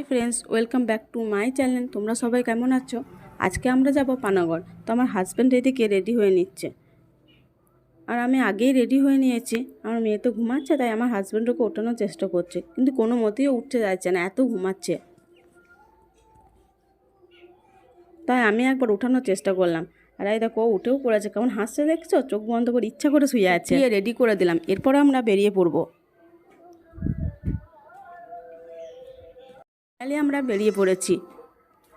Friends, welcome back to my channel. তোমরা সবাই কেমন আছো? আজকে আমরা যাব পানাগড়। তো আমার হাজব্যান্ড এদিকে রেডি হয়ে নিচ্ছে, আর আমি আগেই রেডি হয়ে নিয়েছি। আমার মেয়ে তো ঘুমাচ্ছে, তাই আমার হাজব্যান্ড ওকে ওঠানোর চেষ্টা করছে, কিন্তু কোনো মতেই উঠতে যাচ্ছে না, এত ঘুমাচ্ছে। তাই আমি একবার ওঠানোর চেষ্টা করলাম, আর এই দেখো উঠেও পড়েছে। কেমন হাসছে দেখছো, চোখ বন্ধ করে ইচ্ছা করে শুয়ে আছে। রেডি করে দিলাম, এরপর আমরা বেরিয়ে পড়বো। আমরা বেরিয়ে পড়েছি।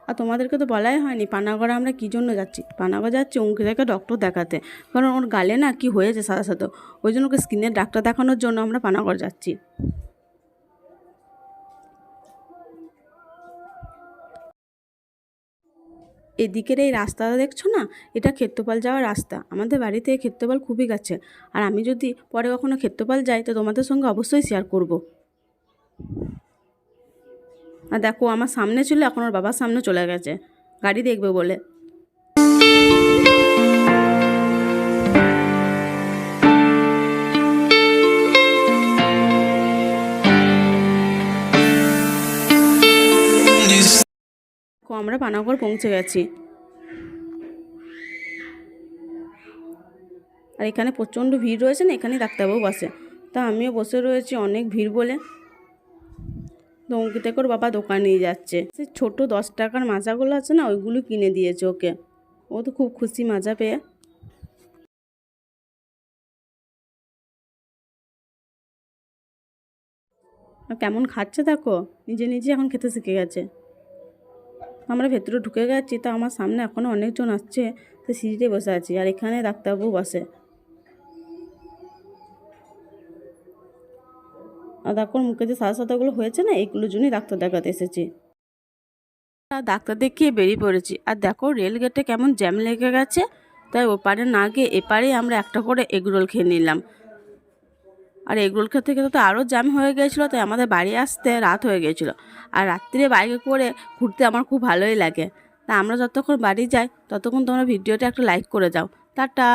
আর তোমাদেরকে তো বলাই হয়নি পানাগড়ে আমরা কী জন্য যাচ্ছি। পানাগড় যাচ্ছি অঙ্কিতাকে ডক্টর দেখাতে, কারণ ওর গালে না কি হয়েছে সাথে সাথে, ওই জন্য ওকে স্কিনের ডাক্তার দেখানোর জন্য আমরা পানাগড় যাচ্ছি। এদিকের এই রাস্তাটা দেখছো না, এটা ক্ষেত্রপাল যাওয়ার রাস্তা। আমাদের বাড়ি থেকে ক্ষেত্রপাল খুবই কাছে, আর আমি যদি পরে কখনো ক্ষেত্রপাল যাই তো তোমাদের সঙ্গে অবশ্যই শেয়ার করব। আর দেখো আমার সামনে ছিল, এখন ওর বাবার সামনে চলে গেছে গাড়ি দেখবে বলে। আমরা পানাগড় পৌঁছে গেছি, আর এখানে প্রচণ্ড ভিড় রয়েছে না, এখানেই ডাক্তারবাবু বসে। তা আমিও বসে রয়েছি, অনেক ভিড় বলে। তো অঙ্কিতাকে ওর বাবা দোকান নিয়ে যাচ্ছে, সেই ছোটো 10 টাকার মাজাগুলো আছে না, ওইগুলো কিনে দিয়েছে ওকে। ও তো খুব খুশি মাজা পেয়ে। আর কেমন খাচ্ছে দেখো, নিজে নিজে এখন খেতে শিখে গেছে। আমরা ভেতরে ঢুকে গেছি, তা আমার সামনে এখনও অনেকজন আসছে। তো সিঁড়িতে বসে আছি, আর এখানে ডাক্তারবাবু বসে। আর দেখো মুখে যে সাদা সাদাগুলো হয়েছে না, এইগুলোর জন্যই ডাক্তার দেখাতে এসেছি। ডাক্তার দেখিয়ে বেরিয়ে পড়েছি, আর দেখো রেল গেটে কেমন জ্যাম লেগে গেছে। তাই ওপারে না গিয়ে এপারেই আমরা একটা করে এগরোল খেয়ে নিলাম। আর এগরোল খেতে খেতে তো আরও জ্যাম হয়ে গিয়েছিলো, তাই আমাদের বাড়ি আসতে রাত হয়ে গিয়েছিলো। আর রাত্রিরে বাইকে করে ঘুরতে আমার খুব ভালোই লাগে। তা আমরা যতক্ষণ বাড়ি যাই ততক্ষণ তোমরা ভিডিওটা একটা লাইক করে যাও। টাটা।